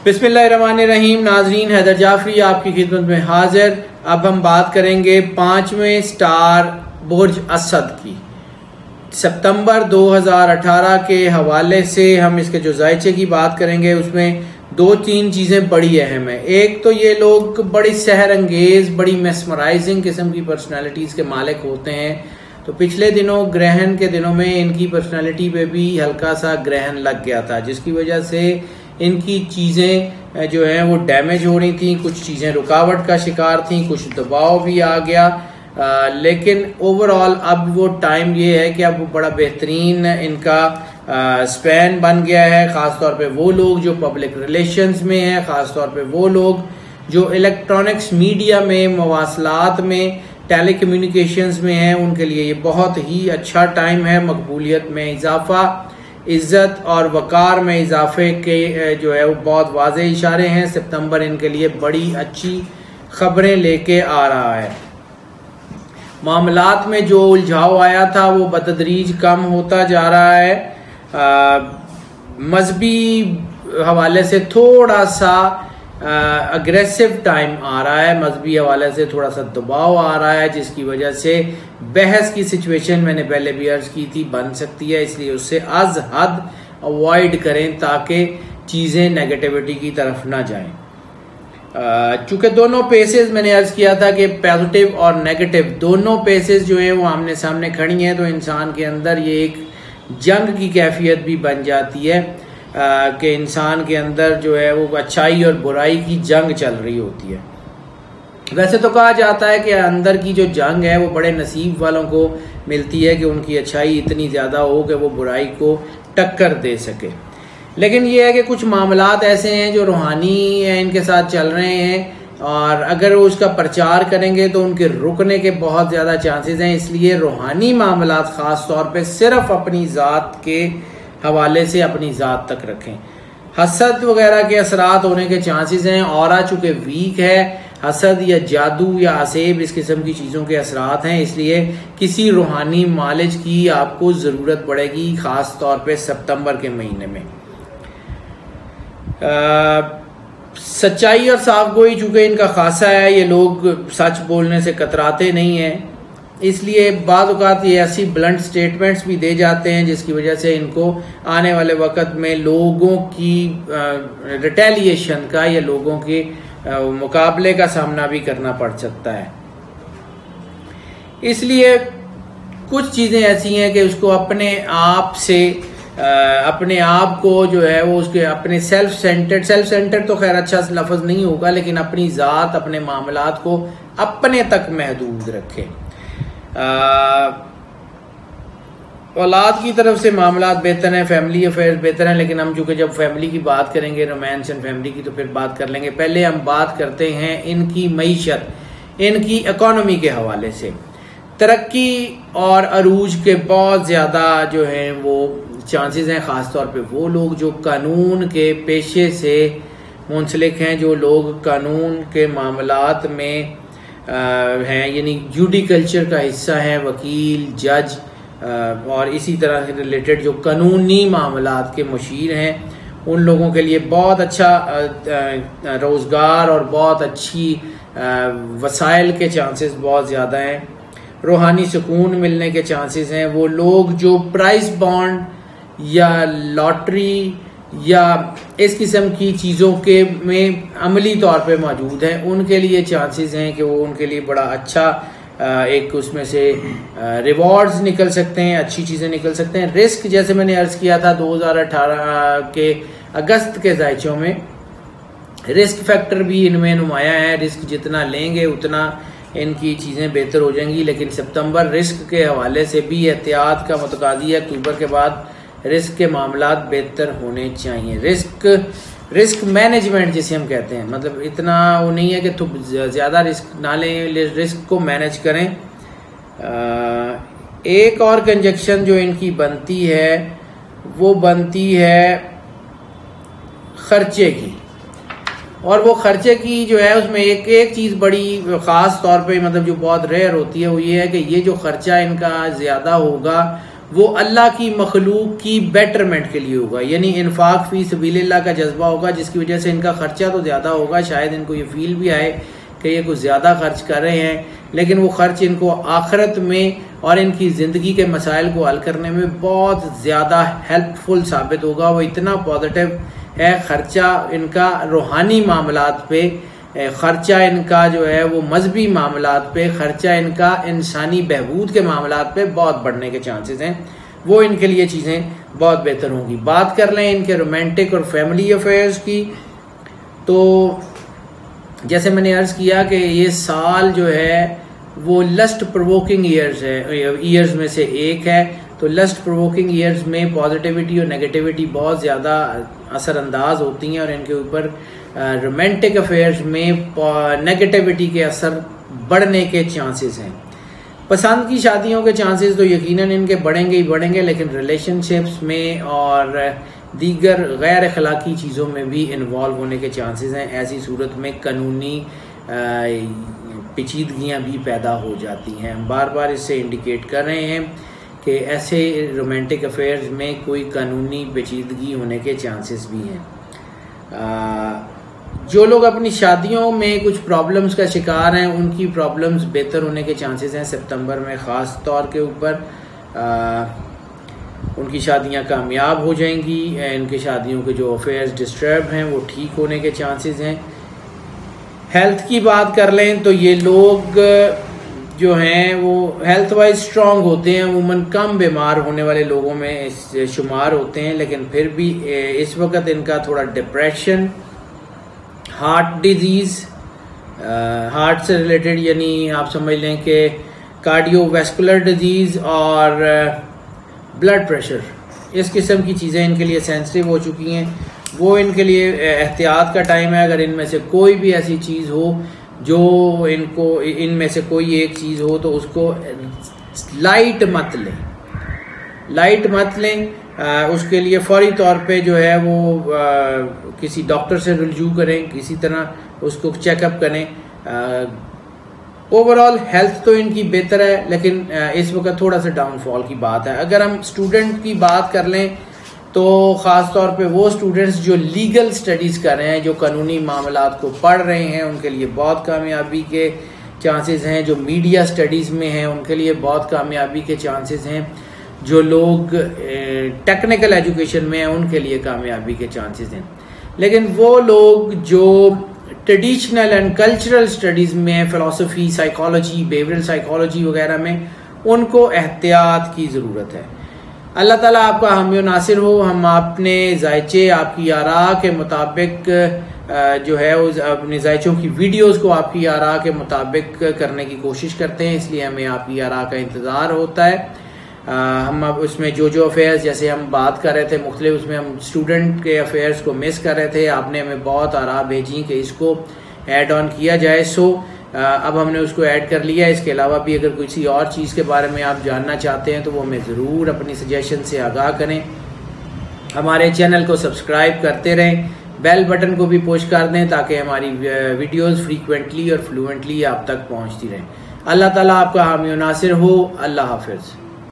बिस्मिल्लाहिर्रहमानिर्रहीम। नाजरीन, हैदर जाफरी आपकी खिदमत में हाजिर। अब हम बात करेंगे 5वें स्टार बुर्ज असद की। सितंबर 2018 के हवाले से हम इसके जो जायचे की बात करेंगे उसमें 2-3 चीज़ें बड़ी अहम है। एक तो ये लोग बड़ी सहर अंगेज, बड़ी मेस्मराइजिंग किस्म की पर्सनालिटीज़ के मालिक होते हैं। तो पिछले दिनों ग्रहण के दिनों में इनकी पर्सनालिटी पे भी हल्का सा ग्रहण लग गया था, जिसकी वजह से इनकी चीज़ें जो हैं वो डैमेज हो रही थी, कुछ चीज़ें रुकावट का शिकार थी, कुछ दबाव भी आ गया। लेकिन ओवरऑल अब वो टाइम ये है कि अब वो बड़ा बेहतरीन इनका स्पैन बन गया है। ख़ास तौर पे वो लोग जो पब्लिक रिलेशंस में हैं, ख़ास तौर पे वो लोग जो इलेक्ट्रॉनिक्स मीडिया में, मवासलात में, टेली कम्युनिकेशंस में हैं, उनके लिए ये बहुत ही अच्छा टाइम है। मकबूलियत में इजाफा, इज्जत और वकार में इजाफे के जो है वो बहुत वाज़ेह इशारे हैं। सितंबर इनके लिए बड़ी अच्छी खबरें लेके आ रहा है। मामलात में जो उलझाव आया था वो बतदरीज कम होता जा रहा है। मजहबी हवाले से थोड़ा सा अग्रेसिव टाइम आ रहा है, मजहबी हवाले से थोड़ा सा दबाव आ रहा है, जिसकी वजह से बहस की सिचुएशन मैंने पहले भी अर्ज की थी बन सकती है। इसलिए उससे अज हद अवॉइड करें ताकि चीज़ें नेगेटिविटी की ना ना जाएं। चूंकि दोनों पेसेस मैंने अर्ज किया था कि पॉजिटिव और नेगेटिव दोनों पेसेस जो है वो आमने सामने खड़ी हैं, तो इंसान के अंदर ये एक जंग की कैफियत भी बन जाती है कि इंसान के अंदर जो है वो अच्छाई और बुराई की जंग चल रही होती है। वैसे तो कहा जाता है कि अंदर की जो जंग है वो बड़े नसीब वालों को मिलती है कि उनकी अच्छाई इतनी ज़्यादा हो कि वो बुराई को टक्कर दे सके। लेकिन ये है कि कुछ मामलात ऐसे हैं जो रूहानी इनके साथ चल रहे हैं और अगर वो उसका प्रचार करेंगे तो उनके रुकने के बहुत ज़्यादा चांसेस हैं। इसलिए रूहानी मामलात ख़ास तौर पे सिर्फ अपनी ज़ात के हवाले से अपनी ज़ात तक रखें। हसद वगैरह के असरात होने के चांसेस हैं। औरा चूँकि वीक है, हसद या जादू या असेब इस किस्म की चीज़ों के असरात हैं, इसलिए किसी रूहानी मालिज की आपको ज़रूरत पड़ेगी, ख़ास तौर पे सितंबर के महीने में। सच्चाई और साफगोई चूँकि इनका खासा है, ये लोग सच बोलने से कतराते नहीं हैं, इसलिए बाद औक़ात ये ऐसी ब्लंट स्टेटमेंट्स भी दे जाते हैं जिसकी वजह से इनको आने वाले वक्त में लोगों की रिटेलिएशन का या लोगों के मुकाबले का सामना भी करना पड़ सकता है। इसलिए कुछ चीज़ें ऐसी हैं कि उसको अपने आप से अपने आप को जो है वो उसके अपने सेल्फ सेंटर्ड तो खैर अच्छा लफ्ज़ नहीं होगा, लेकिन अपनी ज़ात, अपने मामलात को अपने तक महदूद रखें। औलाद की तरफ से मामलात बेहतर हैं, फैमिली अफेयर्स बेहतर हैं, लेकिन हम चूँकि जब फैमिली की बात करेंगे, रोमांस एंड फैमिली की, तो फिर बात कर लेंगे। पहले हम बात करते हैं इनकी मईशत, इनकी इकॉनमी के हवाले से। तरक्की और अरूज के बहुत ज़्यादा जो हैं वो चांसेस हैं, ख़ास तौर पे वो लोग जो कानून के पेशे से मुंसलिक हैं, जो लोग कानून के मामलात में हैं, यानी जुडिकल्चर का हिस्सा हैं, वकील, जज और इसी तरह से रिलेटेड जो कानूनी मामलात के मुशीर हैं, उन लोगों के लिए बहुत अच्छा रोज़गार और बहुत अच्छी वसाइल के चांसेस बहुत ज़्यादा हैं। रूहानी सुकून मिलने के चांसेस हैं। वो लोग जो प्राइस बॉन्ड या लॉटरी या इस किस्म की चीज़ों के में अमली तौर पे मौजूद हैं, उनके लिए चांसेस हैं कि वो उनके लिए बड़ा अच्छा एक उसमें से रिवॉर्ड्स निकल सकते हैं, अच्छी चीज़ें निकल सकते हैं। रिस्क, जैसे मैंने अर्ज़ किया था 2018 के अगस्त के जायचों में, रिस्क फैक्टर भी इनमें नुमाया है। रिस्क जितना लेंगे उतना इनकी चीज़ें बेहतर हो जाएंगी। लेकिन सितंबर रिस्क के हवाले से भी एहतियात का मुतकादी है। अक्टूबर के बाद रिस्क के मामलात बेहतर होने चाहिए। रिस्क मैनेजमेंट जिसे हम कहते हैं, मतलब इतना वो नहीं है कि ज़्यादा रिस्क ना लें, रिस्क को मैनेज करें। एक और कंजक्शन जो इनकी बनती है वो बनती है ख़र्चे की, और वो खर्चे की जो है उसमें एक चीज़ बड़ी ख़ास तौर पे मतलब जो बहुत रेयर होती है वो ये है कि ये जो खर्चा इनका ज़्यादा होगा वो अल्लाह की मखलूक की बेटरमेंट के लिए होगा, यानी इन्फाक फी सबीलिल्लाह का जज्बा होगा, जिसकी वजह से इनका खर्चा तो ज़्यादा होगा, शायद इनको ये फील भी आए कि ये कुछ ज़्यादा खर्च कर रहे हैं, लेकिन वो खर्च इनको आखिरत में और इनकी ज़िंदगी के मसाइल को हल करने में बहुत ज़्यादा हेल्पफुल साबित होगा। वो इतना पॉजिटिव है, खर्चा इनका रूहानी मामलात पे, खर्चा इनका जो है वो मजहबी मामलात पे, खर्चा इनका इंसानी बहबूद के मामलात पे बहुत बढ़ने के चांसेस हैं। वो इनके लिए चीज़ें बहुत बेहतर होंगी। बात कर लें इनके रोमांटिक और फैमिली अफेयर्स की, तो जैसे मैंने अर्ज़ किया कि ये साल जो है वो लस्ट प्रोवोकिंग ईयर्स में से एक है। तो लस्ट प्रोवोकिंग ईयर्स में पॉजिटिविटी और नेगेटिविटी बहुत ज़्यादा असरअंदाज होती हैं और इनके ऊपर रोमांटिक अफेयर्स में नेगेटिविटी के असर बढ़ने के चांसेस हैं। पसंद की शादियों के चांसेस तो यकीनन इनके बढ़ेंगे ही बढ़ेंगे, लेकिन रिलेशनशिप्स में और दीगर गैर अखलाकी चीज़ों में भी इन्वॉल्व होने के चांसेस हैं। ऐसी सूरत में कानूनी पेचीदगियाँ भी पैदा हो जाती हैं। हम बार बार इससे इंडिकेट कर रहे हैं कि ऐसे रोमांटिक अफेयर्स में कोई कानूनी पेचीदगी होने के चांसेस भी हैं। जो लोग अपनी शादियों में कुछ प्रॉब्लम्स का शिकार हैं, उनकी प्रॉब्लम्स बेहतर होने के चांसेस हैं सितंबर में ख़ास तौर के ऊपर। उनकी शादियां कामयाब हो जाएंगी। इनकी शादियों के जो अफेयर्स डिस्टर्ब हैं वो ठीक होने के चांसेस हैं। हेल्थ की बात कर लें तो ये लोग जो हैं वो हेल्थ वाइज स्ट्रांग होते हैं, अमूमन कम बीमार होने वाले लोगों में शुमार होते हैं, लेकिन फिर भी इस वक्त इनका थोड़ा डिप्रेशन, हार्ट डिजीज़, हार्ट से रिलेटेड यानी आप समझ लें कि कार्डियोवैस्कुलर डिजीज़ और ब्लड प्रेशर, इस किस्म की चीज़ें इनके लिए सेंसिटिव हो चुकी हैं। वो इनके लिए एहतियात का टाइम है। अगर इनमें से कोई भी ऐसी चीज़ हो जो इनको, इनमें से कोई एक चीज़ हो तो उसको लाइट मत लें। उसके लिए फौरी तौर पे जो है वो किसी डॉक्टर से रुजू करें, किसी तरह उसको चेकअप करें। ओवरऑल हेल्थ तो इनकी बेहतर है, लेकिन इस वक्त थोड़ा सा डाउनफॉल की बात है। अगर हम स्टूडेंट की बात कर लें तो ख़ास तौर पे वो स्टूडेंट्स जो लीगल स्टडीज़ कर रहे हैं, जो कानूनी मामलात को पढ़ रहे हैं, उनके लिए बहुत कामयाबी के चांसेस हैं। जो मीडिया स्टडीज़ में हैं उनके लिए बहुत कामयाबी के चांसेस हैं। जो लोग टेक्निकल एजुकेशन में हैं उनके लिए कामयाबी के चांसेस हैं। लेकिन वो लोग जो ट्रेडिशनल एंड कल्चरल स्टडीज़ में, फ़िलासफ़ी, साइकोलॉजी, बिहेवियरल साइकोलॉजी वगैरह में, उनको एहतियात की ज़रूरत है। अल्लाह ताला आपका हामी नासिर हो। हम अपने जायचे, आपकी आरा के मुताबिक जो है उस अपने जायचों की वीडियोस को आपकी आरा के मुताबिक करने की कोशिश करते हैं, इसलिए हमें आपकी आरा का इंतज़ार होता है। हम अब उसमें जो अफेयर्स जैसे हम बात कर रहे थे मुख्तलिफ, उसमें हम स्टूडेंट के अफेयर्स को मिस कर रहे थे। आपने हमें बहुत आरा भेजी कि इसको ऐड ऑन किया जाए, सो अब हमने उसको ऐड कर लिया। इसके अलावा भी अगर किसी और चीज़ के बारे में आप जानना चाहते हैं तो वो हमें ज़रूर अपनी सजेशन से आगाह करें। हमारे चैनल को सब्सक्राइब करते रहें, बेल बटन को भी पुश कर दें ताकि हमारी वीडियोस फ्रीक्वेंटली और फ्लुएंटली आप तक पहुंचती रहें। अल्लाह ताला आपका हामी नासिर हो। अल्लाह हाफिज़।